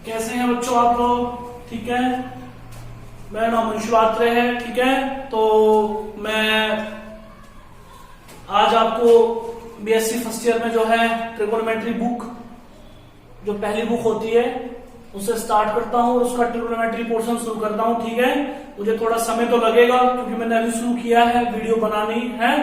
कैसे हैं बच्चों आप लोग? ठीक है, मेरा नाम अंशु आत्रे है। ठीक है, तो मैं आज आपको बीएससी फर्स्ट ईयर में जो है ट्रिगोनोमेट्री बुक, जो पहली बुक होती है, उससे स्टार्ट करता हूं और उसका ट्रिगोनोमेट्री पोर्शन शुरू करता हूं। ठीक है, मुझे थोड़ा समय तो लगेगा क्योंकि मैंने अभी शुरू किया है, वीडियो बनानी है,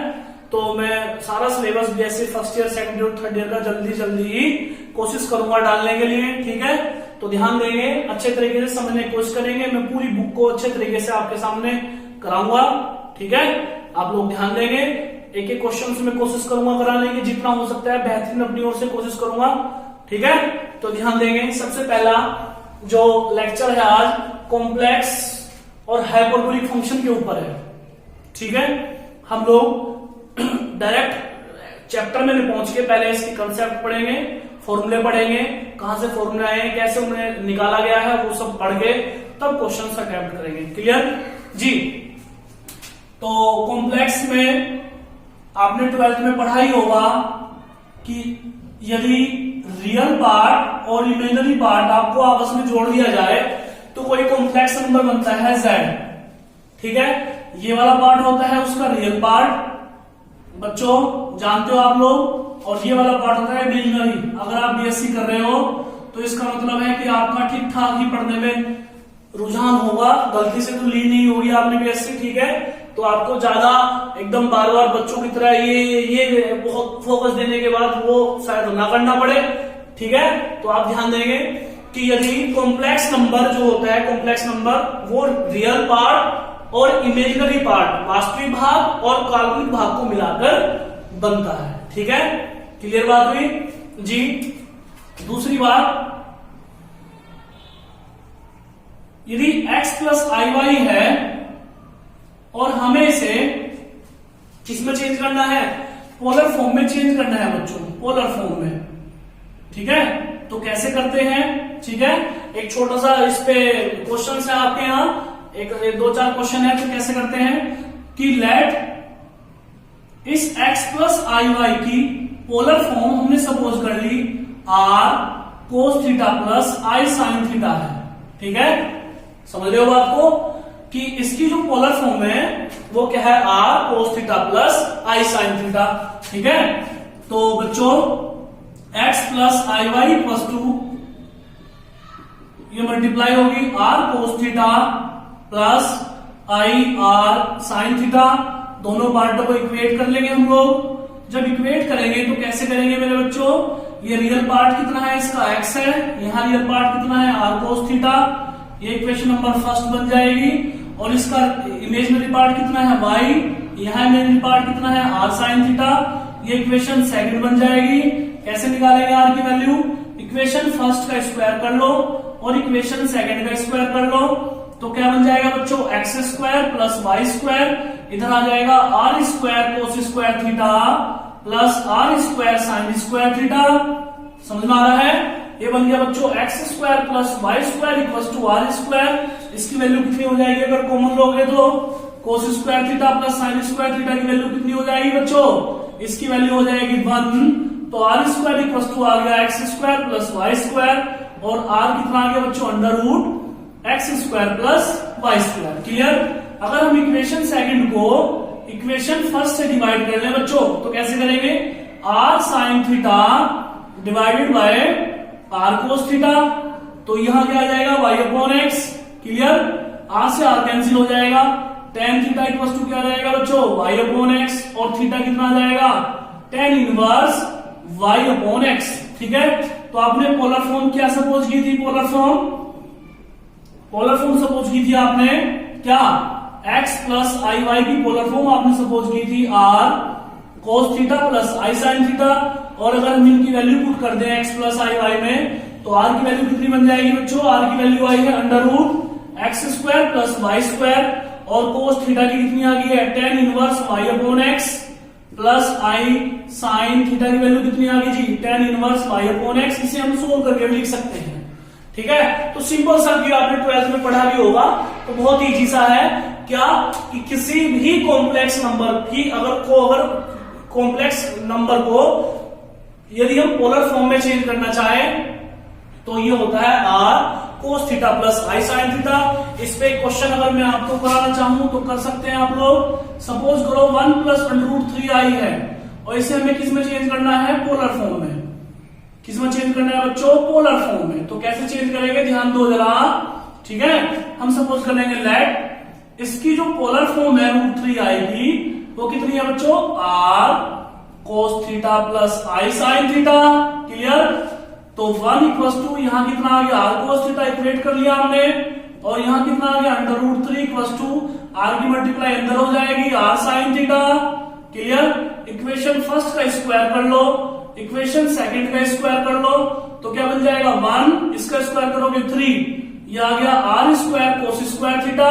तो मैं सारा syllabus BSc first year, second year, third year का जल्दी ही कोशिश करूंगा डालने के लिए। ठीक है, तो ध्यान देंगे, अच्छे तरीके से समझने की कोशिश करेंगे। मैं पूरी बुक को अच्छे तरीके से आपके सामने कराऊंगा। ठीक है, आप लोग ध्यान देंगे, एक एक क्वेश्चन से मैं कोशिश करूंगा कराने की, जितना हो सकता है बेहतरीन अपनी ओर से कोशिश करूंगा। ठीक है, तो ध्यान देंगे। सबसे पहला जो लेक्चर है आज कॉम्प्लेक्स और हाइपरबोलिक फंक्शन के ऊपर है। ठीक है, हम लोग डायरेक्ट चैप्टर में पहुंच के पहले इसकी कंसेप्ट पढ़ेंगे, फॉर्मूले पढ़ेंगे, कहां से फॉर्मूले आए हैं, कैसे उन्हें निकाला गया है, वो सब पढ़ के तब क्वेश्चन अटेम्प्ट करेंगे। क्लियर जी? तो कॉम्प्लेक्स में आपने 12th में पढ़ा ही होगा कि यदि रियल पार्ट और इमेजिनरी पार्ट आपको आपस में जोड़ दिया जाए तो कोई कॉम्प्लेक्स नंबर बनता है z। ठीक है, ये वाला पार्ट होता है उसका रियल पार्ट, बच्चों जानते हो आप लोग, और ये वाला पार्ट होता है इमेजिनरी। अगर आप बीएससी कर रहे हो तो इसका मतलब है कि आपका ठीक ठाक ही पढ़ने में रुझान होगा, गलती से तो ली नहीं होगी आपने बीएससी। ठीक है, तो आपको ज्यादा एकदम बार बार बच्चों की तरह ये बहुत फोकस देने के बाद वो शायद ना करना पड़े। ठीक है, तो आप ध्यान देंगे कि यदि कॉम्प्लेक्स नंबर जो होता है, कॉम्प्लेक्स नंबर वो रियल पार्ट और इमेजिनरी पार्ट, वास्तविक भाग और काल्पनिक भाग को मिलाकर बनता है। ठीक है, क्लियर बात हुई जी? दूसरी बात, यदि x प्लस आई है और हमें इसे किसमें चेंज करना है? पोलर फॉर्म में चेंज करना है बच्चों, पोलर फॉर्म में। ठीक है, तो कैसे करते हैं? ठीक है, एक छोटा सा इस पे क्वेश्चन है आपके यहाँ, एक 2-4 क्वेश्चन है। तो कैसे करते हैं कि लेट इस x प्लस आई वाई की पोलर फॉर्म हमने सपोज कर ली r cos theta plus i sin theta है। ठीक है, समझ रहे हो बात को कि इसकी जो पोलर फॉर्म है वो क्या है? r cos theta plus i sin theta. ठीक है, तो बच्चों x प्लस आई वाई प्लस 2 ये मल्टीप्लाई होगी r cos theta plus i r sin theta. दोनों पार्टों को इक्वेट कर लेंगे हम लोग। जब इक्वेट करेंगे तो कैसे करेंगे मेरे बच्चों? ये रियल पार्ट कितना है इसका? x है, यहाँ रियल पार्ट कितना है? r cos theta. ये इक्वेशन नंबर फर्स्ट बन जाएगी। और इसका इमेजिनरी पार्ट कितना है? y, यहाँ इमेजिनरी पार्ट कितना है? r sin theta. ये इक्वेशन सेकंड बन जाएगी। कैसे निकालेंगे r की वैल्यू? इक्वेशन फर्स्ट का स्क्वायर कर लो और इक्वेशन सेकंड का स्क्वायर कर लो, तो क्या बन जाएगा बच्चों? X square plus y square, इधर आ जाएगा r square cos square theta plus r square sine square theta. समझ में आ रहा है? ये बन गया बच्चों x square plus y square equal to r square. इसकी वैल्यू कितनी हो जाएगी अगर कॉमन लोगे तो? Cos square theta plus sine square theta की वैल्यू कितनी हो जाएगी बच्चों? इसकी वैल्यू हो जाएगी 1। तो आर स्क्वायर इक्वल टू आ गया x square plus y square, और आर कितना आ गया बच्चों? Under root x square plus y square. Clear? अगर हम इक्वेशन सेकंड को इक्वेशन फर्स्ट से डिवाइड कर लें बच्चों तो कैसे करेंगे? R sine theta divided by r cos theta, तो यहां क्या आ जाएगा? Y upon x. Clear? R से आर कैंसिल हो जाएगा, टेन थीटा इक्वल टू क्या आ जाएगा बच्चों? वाई अपॉन एक्स, और थीटा कितना आ जाएगा? Tan inverse y upon x. ठीक है, तो आपने पोलर फॉर्म क्या सपोज की थी? पोलर फॉर्म सपोज की थी आपने क्या? x प्लस आई वाई की पोलर फॉर्म आपने सपोज की थी r cos theta plus i sin theta. और अगर हम इनकी वैल्यू पुट कर दें x प्लस आई वाई में तो r की वैल्यू कितनी बन जाएगी बच्चों? r की वैल्यू आई है under root x square plus y square, और cos थीटा की कितनी आ गई है? Tan inverse y upon x plus i sin theta की वैल्यू कितनी आ गई जी? Tan inverse y upon x. इसे हम सोल्व करके लिख सकते हैं। ठीक है, तो सिंपल सा भी आपने 12th में पढ़ा भी होगा, तो बहुत इजी सा है। क्या कि किसी भी कॉम्प्लेक्स नंबर की अगर कॉम्प्लेक्स नंबर को यदि हम पोलर फॉर्म में चेंज करना चाहें तो ये होता है r cos theta plus i sine theta. इस पे क्वेश्चन अगर मैं आपको कराना चाहूं तो कर सकते हैं आप लोग। सपोज करो 1 प्लस √3i है और इसे हमें किस में चेंज करना है, पोलर फॉर्म में। किस में चेंज करना है बच्चों, पोलर फॉर्म में। तो कैसे चेंज करेंगे, ध्यान दो जरा, ठीक है। हम सपोज कर लेंगे लेट इसकी जो पोलर फॉर्म है √3i की वो कितनी है बच्चों, r cos theta plus i sine theta. Clear. तो 1 इक्वल टू यहां कितना आ गया, आर कोस थीटा इक्वेट कर लिया हमने, और यहां कितना आ गया √3 इक्वल टू आर की मल्टीप्लाई अंदर हो जाएगी r sine theta. Clear. Equation first का स्क्वायर कर लो, इक्वेशन सेकंड का स्क्वायर कर लो, तो क्या बन जाएगा 1, इसका स्क्वायर करोगे 3, ये आ गया r square cos square theta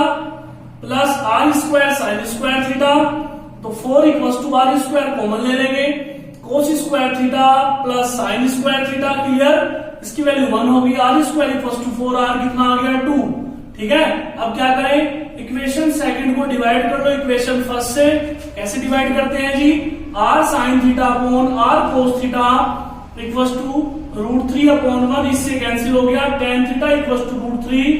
plus r square sine square theta. तो 4 equal to r square common ले लेंगे, cos square theta plus sine square theta. Clear. इसकी वैल्यू 1 होगी, r square equal to 4 r कितना आ गया 2। ठीक है। अब क्या करें, इक्वेशन सेकंड को डिवाइड कर लो इक्वेशन फर्स्ट से। कैसे डिवाइड करते हैं जी, r sine theta upon r cos theta equal to √3/1, इससे कैंसिल हो गया, tan थीटा इक्वल टू √3,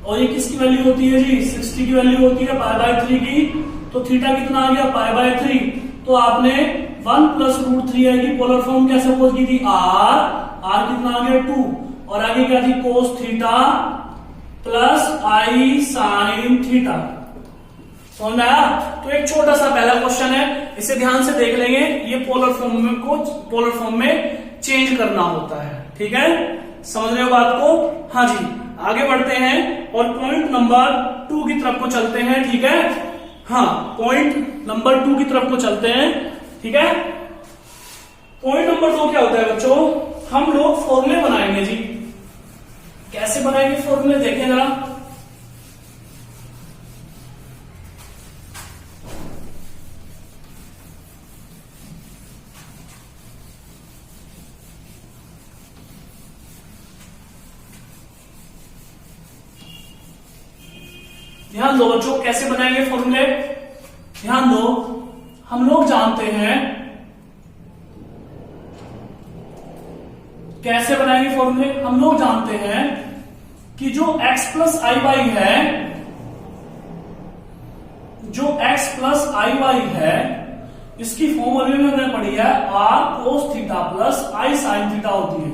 और ये किसकी वैल्यू होती है जी, 60 की वैल्यू होती है π/3 की। तो थीटा कितना आ गया π/3। तो आपने 1 प्लस √3i की पोलर फॉर्म क्या सपोज की थी, आर कितना आ गया 2, और आगे क्या थी कोस theta plus i sine theta. समझ में आया। तो एक छोटा सा पहला क्वेश्चन है, इसे ध्यान से देख लेंगे। ये पोलर फॉर्म में चेंज करना होता है। ठीक है, समझ रहे हो बात को। हाँ जी, आगे बढ़ते हैं और पॉइंट नंबर 2 की तरफ को चलते हैं। ठीक है, हाँ पॉइंट नंबर 2 की तरफ को चलते हैं। ठीक है, पॉइंट नंबर 2 क्या होता है बच्चों, हम लोग फॉर्मूले बनाएंगे जी। कैसे बनाएंगे फॉर्मूले, देखें जरा। ध्यान दो बच्चों, कैसे बनाएंगे फॉर्मूले, ध्यान दो। हम लोग जानते हैं कैसे बनाएंगे फॉर्मूले, हम लोग जानते हैं कि जो x प्लस आई वाई है, जो x प्लस आई वाई है, इसकी फॉर्मूले में हमने पढ़ी है r cos theta plus i sine theta होती है।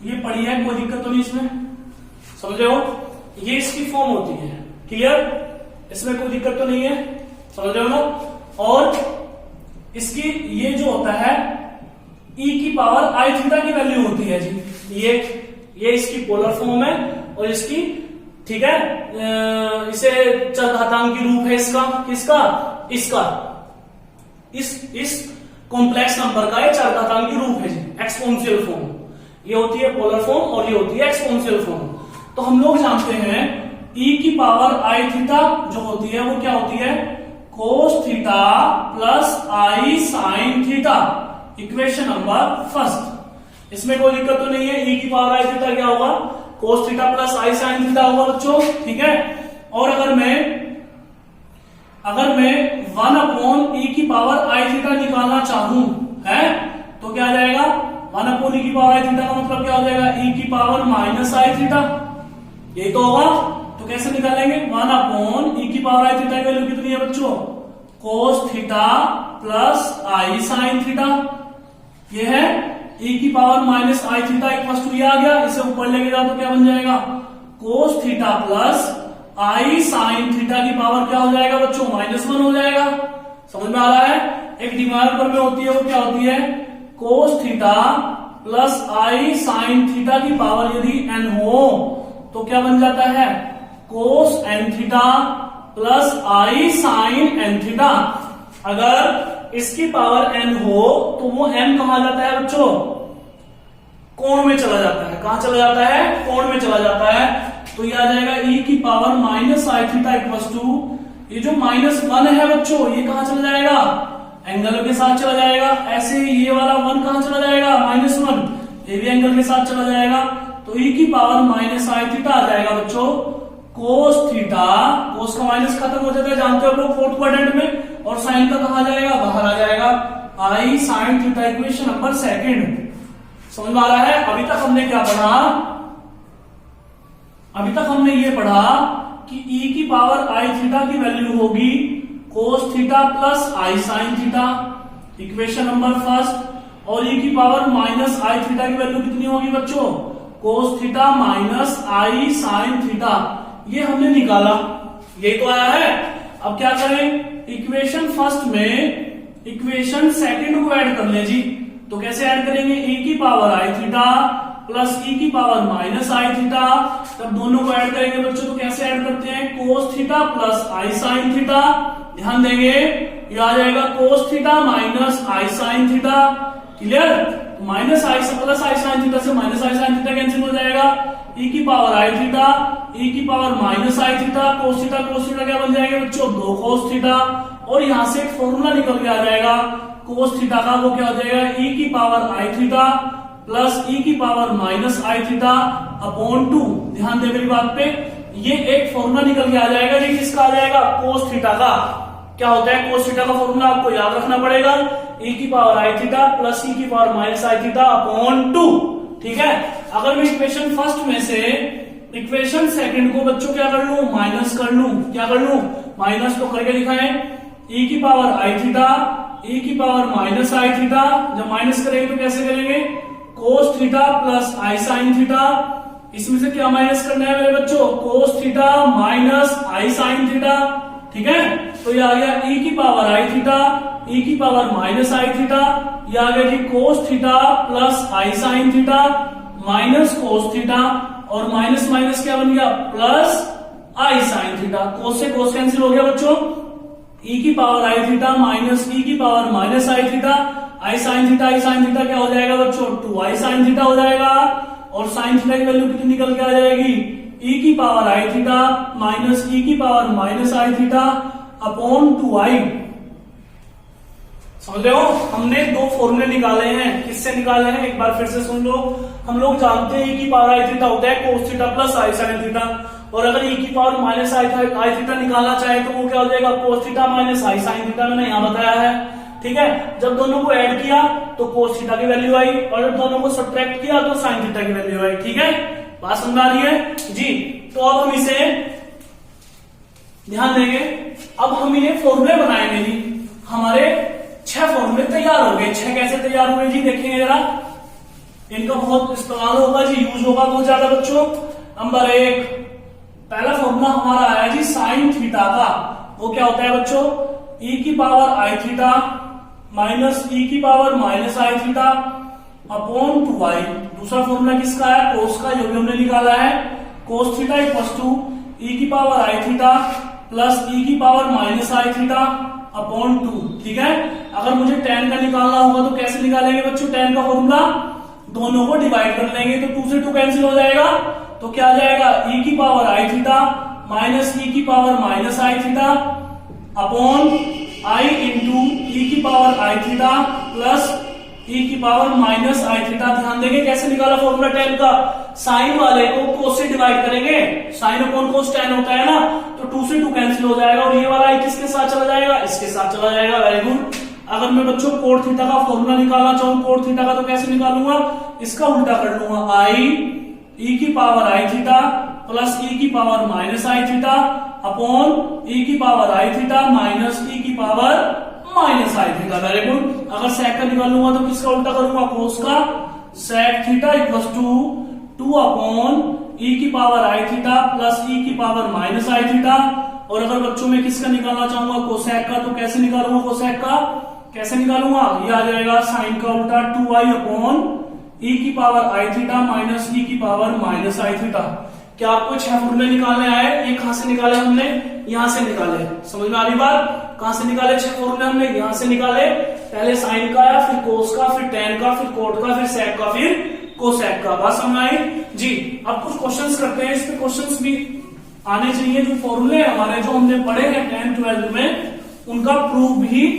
ये पढ़ी है, कोई दिक्कत तो नहीं इसमें, समझ रहे हो। ये इसकी फॉर्म होती है। क्लियर, इसमें कोई दिक्कत तो नहीं है, समझ रहे हो ना। और इसकी ये जो होता है e की पावर आई थीटा की वैल्यू होती है जी। ये इसकी पोलर फॉर्म है और इसकी, ठीक है, इसे चरघातांकी रूप है इसका, किसका, इसका, इस कॉम्प्लेक्स नंबर का ये चरघातांकी रूप है जी, एक्सपोनेंशियल फॉर्म। ये होती है पोलर फॉर्म और ये होती है एक्सपोनेंशियल फॉर्म। तो हम लोग जानते हैं e की पावर आई थीटा जो होती है वो क्या होती है, cos theta plus i sine theta. Equation number first, इसमें कोई दिक्कत तो नहीं है। e की पावर आई थीटा क्या होगा, कोस theta plus i sine theta होगा बच्चों। ठीक है, और अगर मैं 1/e की पावर आई थीटा निकालना चाहूं, है, तो क्या आ जाएगा, 1/e की पावर आई थीटा का मतलब क्या हो जाएगा, e की पावर माइनस आई थीटा। यही तो होगा। तो कैसे निकालेंगे, 1/e की पावर आई थीटा की वैल्यू कितनी है बच्चों, cos theta plus i sine theta. ये है e की power minus i theta equal to, ये आ गया, इसे ऊपर लेके जाओ तो क्या बन जाएगा, कोस theta plus i sine theta की पावर क्या हो जाएगा बच्चों, -1 हो जाएगा। समझ में आ रहा है। एक डिनोमिनेटर में होती है वो क्या होती है, cos theta plus i sine theta की पावर यदि n हो तो क्या बन जाता है, कोस n theta plus i sign n theta. अगर इसकी पावर n हो तो वो n कहां जाता है बच्चों, कोण में चला जाता है। कहां चला जाता है, कोण में चला जाता है। तो ये आ जाएगा e की power minus i theta equal to, ये जो -1 है बच्चों ये कहां चला जाएगा, एंगल के साथ चला जाएगा। ऐसे ही ये वाला 1 कहां चला जाएगा, -1, ये भी एंगल के साथ चला जाएगा। तो e की पावर माइनस आई थीटा आ जाएगा बच्चों कोस थीटा, कोस का माइनस खत्म हो जाता है जानते हो लोग फोर्थ क्वाड्रेंट में, और साइन का कहा जाएगा, बाहर आ जाएगा, i sine theta. Equation number second, समझ में आ रहा है? अभी तक हमने क्या पढ़ा? अभी तक हमने ये पढ़ा कि e की पावर आई थीटा की वैल्यू होगी cos theta plus i sine theta, equation number first. और e की पावर माइनस आई थीटा की वैल्यू कितनी होगी बच्चों? cos theta minus i sine theta. ये हमने निकाला, ये तो आया है। अब क्या करें? इक्वेशन फर्स्ट में इक्वेशन सेकंड को ऐड कर ले जी। तो कैसे ऐड करेंगे? e की power i theta plus e की पावर माइनस आई थीटा। तब दोनों को ऐड करेंगे बच्चों, तो कैसे ऐड करते हैं? cos theta plus i sine theta. ध्यान देंगे, ये आ जाएगा cos theta minus i sine theta. Clear? Minus I plus i sine theta से minus i sine theta cancel हो जाएगा। e की पावर आई थीटा, e की power minus i theta, cos theta क्या बन जाएगा बच्चों? 2 cos थीटा। और यहां से एक फॉर्मूला निकल के आ जाएगा cos थीटा का, वो क्या हो जाएगा? e की power i theta plus e की power minus i theta upon 2। ध्यान दे मेरी बात पे, ये एक फॉर्मूला निकल के आ जाएगा। ये किसका आ जाएगा? cos थीटा का। क्या होता है cos थीटा का फॉर्मूला? आपको याद रखना पड़ेगा, e की power i theta plus e की power minus i theta upon 2। ठीक है? अगर मैं इक्वेशन फर्स्ट में से इक्वेशन सेकंड को बच्चों क्या कर लूं? माइनस कर लूं। क्या कर लूं? माइनस तो करके दिखाएं। e की पावर आई थीटा, e की पावर माइनस आई थीटा। जब माइनस करेंगे तो कैसे करेंगे? cos theta plus i sine theta. इसमें से क्या माइनस करना है मेरे बच्चों? cos theta minus i sine theta. ठीक है? तो ये आ गया e की पावर आई थीटा, e की पावर माइनस आई थीटा। ये आ गया जी cos theta plus i sine theta minus cos theta. और माइनस माइनस क्या बन गया? Plus i sine theta. cos से cos कैंसिल हो गया बच्चों। e की power i theta minus e की power minus i theta. I sine theta क्या हो जाएगा बच्चों? 2 आई साइन थीटा हो जाएगा। और साइन थीटा की वैल्यू कितनी निकल के आ जाएगी? e की power i theta minus e की power minus i theta upon 2i। समझ रहे हो? हमने 2 फॉर्मूले निकाले हैं। किससे निकाले हैं? एक बार फिर से सुन लो। हम लोग जानते हैं e की पावर आई थीटा होता है cos theta plus i sine theta. और अगर e की पावर माइनस आई थीटा निकालना चाहे तो वो क्या हो जाएगा? cos theta minus i sine theta. मैंने यहां बताया है। ठीक है? जब दोनों को ऐड किया तो cos थीटा की वैल्यू आई, और जब दोनों को सब्ट्रैक्ट किया तो साइन थीटा की वैल्यू आई। ठीक है? बात समझ आ रही है जी? तो अब हम इसे ध्यान देंगे। अब हम इन्हें फॉर्मूले बनाएंगे जी। हमारे 6 फॉर्मूले तैयार हो गए। 6 कैसे तैयार हुए जी? देखेंगे जरा। इनका बहुत इस्तेमाल होगा जी, यूज होगा बहुत ज्यादा बच्चों। नंबर 1, पहला फॉर्मूला हमारा आया जी साइन थीटा का। वो क्या होता है बच्चों? e की power i theta minus e की power minus i theta upon 2i। दूसरा फॉर्मूला किसका है? cos का, जो भी हमने निकाला है। cos theta equals to e की power i theta plus e की power minus i theta upon 2। ठीक है? अगर मुझे tan का निकालना होगा तो कैसे निकालेंगे बच्चों? tan का फॉर्मूला, दोनों को डिवाइड कर लेंगे तो 2 से 2 कैंसिल हो जाएगा। तो क्या आ जाएगा? e की power i theta minus e की power minus i theta upon i into e की power i theta plus e की पावर माइनस आई थीटा। ध्यान देंगे कैसे निकाला फॉर्मूला tan का? साइन वाले को cos से डिवाइड करेंगे। साइन अपॉन cos tan होता है ना, तो 2 से 2 कैंसिल हो जाएगा। और ये वाला i किसके साथ चला जाएगा? इसके साथ चला जाएगा। Very good. अगर मैं बच्चों cot थीटा का फॉर्मूला निकालना चाहूँ cot थीटा का, तो कैसे निकालूंगा? इसका उल्टा कर लूंगा। i e की power i theta plus e की power minus i theta upon e की power i theta minus e की power minus i theta. Very good. अगर sec का निकालूंगा तो किसका उल्टा करूंगा? cos का। sec theta equals to 2 upon e की power i theta plus e की पावर माइनस आई थीटा। और अगर बच्चों में किसका निकालना चाहूंगा? cosec का, तो कैसे निकालूंगा cosec का? कैसे निकालूंगा? ये आ जाएगा साइन का उल्टा 2i अपॉन e की power i theta minus e की पावर माइनस आई थीटा। क्या आपको 6 फॉर्मूले निकालने आए? ये कहां से निकाले हमने? यहां से निकाले। समझ में आ रही बात? कहां से निकाले 6 फॉर्मूले हमने? यहां से निकाले। पहले साइन का आया, फिर cos का, फिर tan का, फिर cot का, फिर sec का, फिर cosec का। बात समझ आई जी? अब कुछ क्वेश्चंस करते हैं। इस पे क्वेश्चंस भी आने चाहिए। जो फॉर्मूले हमारे जो हमने पढ़े हैं 10th 12th में, उनका प्रूफ भी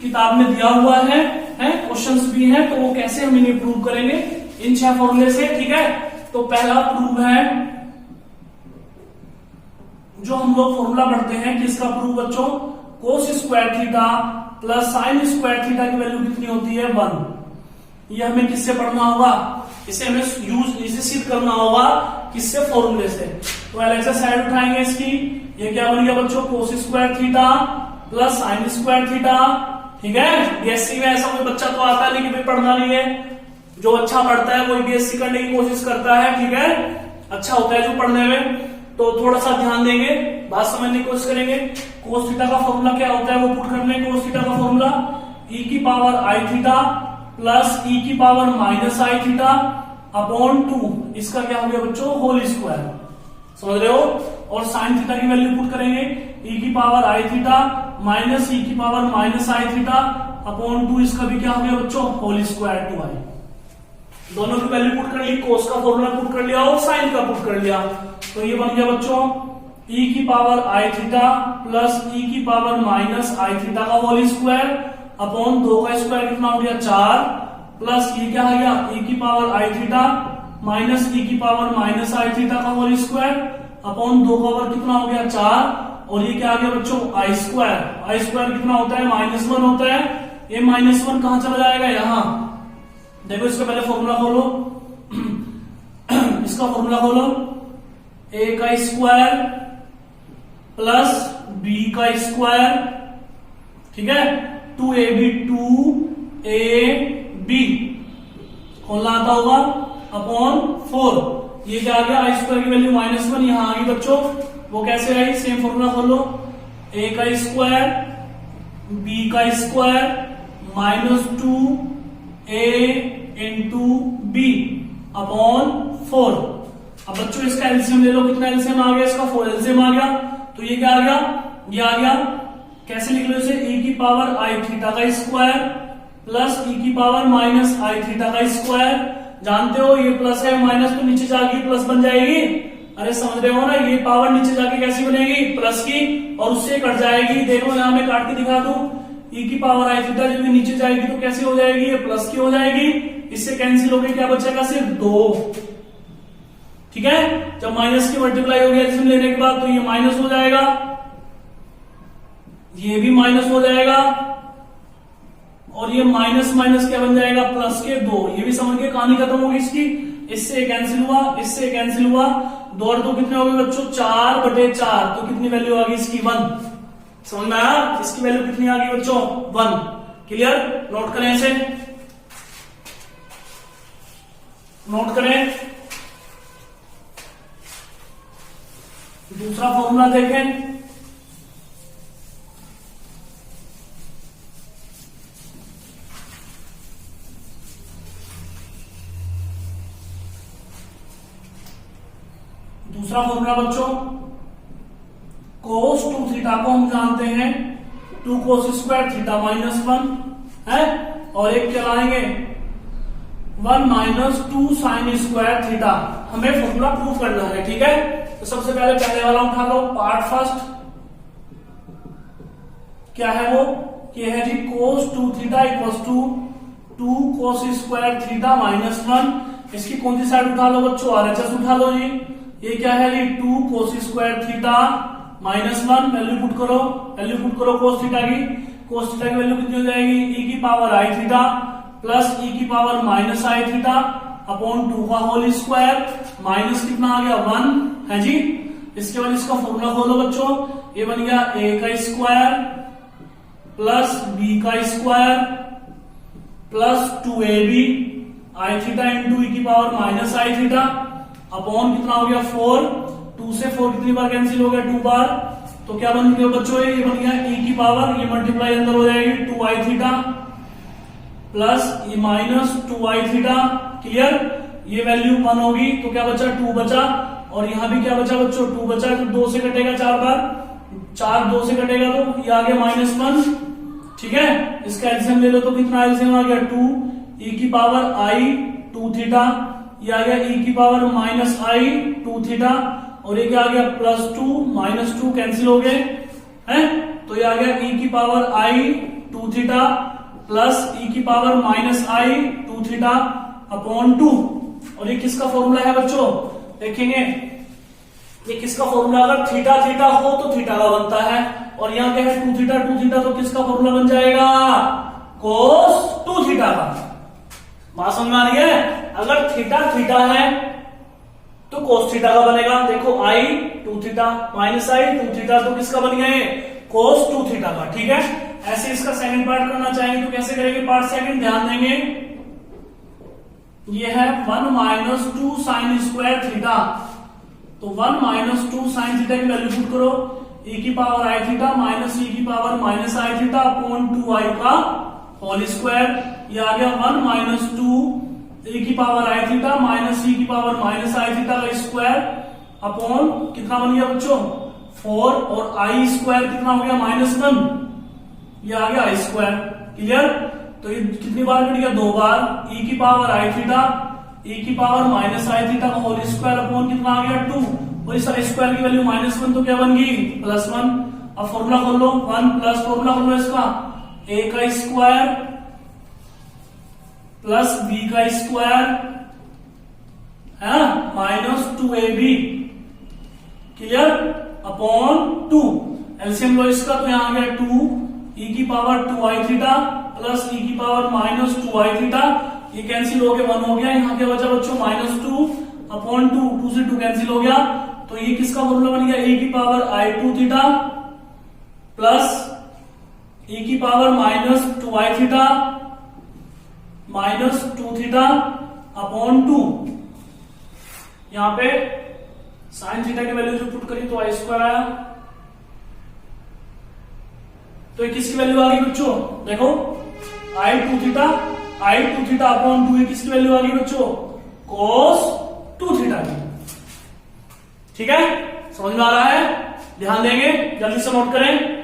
किताब में दिया हुआ है क्वेश्चंस भी हैं। तो वो कैसे हम इन्हें प्रूव करेंगे? इन 6 फॉर्मूले से। ठीक है? तो पहला प्रूफ है, जो हम लोग फॉर्मूला पढ़ते हैं, किसका प्रूफ बच्चों? cos square theta plus sine square theta की वैल्यू कितनी होती है? 1। ये हमें किससे पढ़ना होगा, इसे हमें इसे सिद्ध करना होगा किससे, फॉर्मूले से। तो एलएचएस साइड उठाएंगे इसकी, ये क्या बन गया बच्चों, कोस square theta plus sine square theta. ठीक है, बीएससी में ऐसा कोई बच्चा तो आता नहीं कि भाई पढ़ना नहीं है, जो अच्छा पढ़ता है वही बीएससी करने की कोशिश करता है। ठीक है, अच्छा होता है जो पढ़ने में, तो थोड़ा सा ध्यान देंगे, बात समझने की कोशिश करेंगे। कोस थीटा का फॉर्मूला क्या होता है वो पुट कर लेंगे। कोस थीटा का फॉर्मूला e की power i theta plus e की power minus i theta upon 2, इसका क्या हो गया बच्चों, होल स्क्वायर। समझ रहे हो। और साइन थीटा की वैल्यू पुट करेंगे, e की power i theta minus e की power minus i theta upon 2, इसका भी क्या हो गया बच्चों, होल स्क्वायर 2i। दोनों की वैल्यू पुट कर ली, कोस का फॉर्मूला पुट कर लिया और साइन का पुट कर लिया। तो ये बन गया बच्चों e की power i theta plus e की पावर माइनस आई थीटा का होल स्क्वायर अपॉन 2 का स्क्वायर कितना हो गया 4, प्लस ये क्या आ गया e की power i theta minus e की पावर माइनस आई थीटा का होल स्क्वायर अपॉन 2 का पावर कितना हो गया 4, और ये क्या आ गया बच्चों आई स्क्वायर। आई स्क्वायर कितना होता है, -1 होता है। ये -1 कहां चला जाएगा, यहां देखो। इसका पहले फॉर्मूला खोलो इसका फॉर्मूला खोलो, a का स्क्वायर प्लस b का स्क्वायर, ठीक है, 2ab 2ab खोलना आता होगा अपॉन 4। ये क्या आ गया, आई स्क्वायर की वैल्यू -1 यहां आ गई बच्चों। वो कैसे आई, सेम फॉर्मूला खोलो, a का स्क्वायर b का square -2a into b upon 4। अब बच्चों इसका एलसीएम ले लो, कितना एलसीएम आ गया इसका, 4 एलसीएम आ गया। तो ये क्या आ गया, ये आ गया, कैसे लिख लो इसे, e की पावर आई थीटा का स्क्वायर प्लस e की पावर माइनस आई थीटा का स्क्वायर। जानते हो ये प्लस है, माइनस तो नीचे जाके प्लस बन जाएगी। अरे समझ रहे हो ना, ये पावर नीचे जाके कैसी बनेगी, प्लस की, और उससे कट जाएगी। देखो यहां मैं काट के दिखा दूं, e की पावर आई थीटा जब नीचे जाएगी तो कैसे हो जाएगी, ये प्लस की हो जाएगी। इससे कैंसिल हो गई, क्या बचेगा सिर्फ 2। ठीक है, जब माइनस की मल्टीप्लाई हो गया एलसीएम लेने के बाद तो ये माइनस हो जाएगा, ये भी माइनस हो जाएगा, और ये माइनस माइनस क्या बन जाएगा, प्लस के 2। ये भी समझ के कहानी खत्म होगी इसकी। इससे कैंसिल हुआ, इससे कैंसिल हुआ, 2 और 2 कितने हो गए बच्चों, 4/4। तो कितनी वैल्यू आ गई इसकी, 1। समझ में आया, इसकी वैल्यू कितनी आ गई बच्चों, 1। क्लियर, नोट करें इसे, नोट करें। दूसरा फॉर्मूला देखें, दूसरा फॉर्मूला बच्चों, cos 2 थीटा को हम जानते हैं 2 cos स्क्वायर थीटा -1 है, और एक चलाएंगे 1 - 2 साइन स्क्वायर थीटा। हमें फॉर्मूला प्रूव करना है। ठीक है, तो सबसे पहले वाला उठा लो, पार्ट फर्स्ट क्या है वो, ये है जी cos 2 theta equals to 2 cos square theta -1। इसकी कौन सी साइड उठा लो बच्चों, आरएचएस उठा लो जी। ये क्या है जी 2 cos square theta -1, value put करो, वैल्यू पुट करो cos थीटा की। cos थीटा की वैल्यू कितनी हो जाएगी, e की power i theta plus e की power minus i theta upon 2 का होल स्क्वायर, माइनस कितना आ गया 1 है जी। इसके बाद इसका फॉर्मूला खोलो बच्चों, ये बन गया a का स्क्वायर प्लस b का स्क्वायर प्लस 2ab आई थीटा इंटू e की power minus i theta upon कितना हो गया 4। 2 से 4 कितनी बार कैंसिल हो गया, 2 बार। तो क्या बन गया बच्चों, ये बन गया e की पावर, ये मल्टीप्लाई अंदर हो जाएगी 2i थीटा प्लस ये माइनस 2i थीटा। क्लियर, ये वैल्यू 1 होगी तो क्या बचा, 2 बचा, और यहां भी क्या बचा बच्चों, 2 बचा। तो 2 से कटेगा 4 बार, 4 2 से कटेगा तो ये आ गया -1। ठीक है, इसका एलसीएम ले लो तो कितना एलसीएम आ गया 2 e की पावर आई 2 थीटा, ये आ गया e की पावर माइनस आई 2 थीटा, और ये क्या आ गया +2 -2 कैंसिल हो गए हैं। तो ये आ गया e की पावर आई 2 थीटा प्लस e की पावर माइनस आई 2 थीटा अपॉन 2। और ये किसका फॉर्मूला है बच्चों, देखेंगे ये किसका फॉर्मूला, अगर थीटा थीटा हो तो थीटा का बनता है, और यहाँ क्या है 2 थीटा 2 थीटा, तो किसका फॉर्मूला बन जाएगा, cos 2 थीटा का। बात समझ में आ रही है? अगर थीटा थीटा है तो कोस थीटा का बनेगा। देखो आई 2 थीटा माइनस आई 2 थीटा, तो किसका बन गया ये? कोस 2 थीटा का। ठीक है, ऐसे इसका सेकंड पार्ट करना चाहेंगे तो कैसे करेंगे? पार्ट सेकंड ध्यान देंगे, ये है 1 माइनस 2 साइन स्क्वायर थीटा। तो 1 माइनस 2 साइन थीटा की वैल्यू पुट करो, e की power i theta minus e की power minus i theta upon 2i का होल स्क्वायर। ये आ गया 1 माइनस 2 e की power i theta minus e की पावर माइनस आई थीटा का स्क्वायर अपॉन कितना बन गया बच्चों? 4, और आई स्क्वायर कितना हो गया? -1, ये आ गया आई स्क्वायर। क्लियर? तो ये कितनी बार कट गया? 2 बार। e की पावर आई थीटा e की पावर माइनस आई थीटा का होल स्क्वायर अपॉन कितना आ गया? 2, और इस स्क्वायर की वैल्यू -1 तो क्या बन गई? +1। अब फॉर्मूला खोल लो, 1 प्लस फॉर्मूला खोल लो इसका, a का स्क्वायर प्लस b का स्क्वायर है minus 2ab, clear? Upon 2। LCM लो इसका, तो यहां आ गया 2 e की power 2i theta plus e की पावर माइनस 2i थीटा, ये कैंसिल हो गया 1 हो गया। यहाँ क्या बचा बच्चों? -2 अपॉन 2, 2 से 2 कैंसिल हो गया, तो ये किसका फॉर्मूला बन गया? e की power i2 theta plus e की power minus 2i theta minus 2 theta upon 2। यहां पे साइन थीटा की वैल्यू जो पुट करी तो आई स्क्वायर आया। तो ये किसकी वैल्यू आ गई बच्चों? देखो i2 थीटा अपॉन 2, ये किसकी वैल्यू आ गई बच्चों? कोस 2 थीटा की। ठीक है, समझ में आ रहा है? ध्यान देंगे, जल्दी से नोट करें।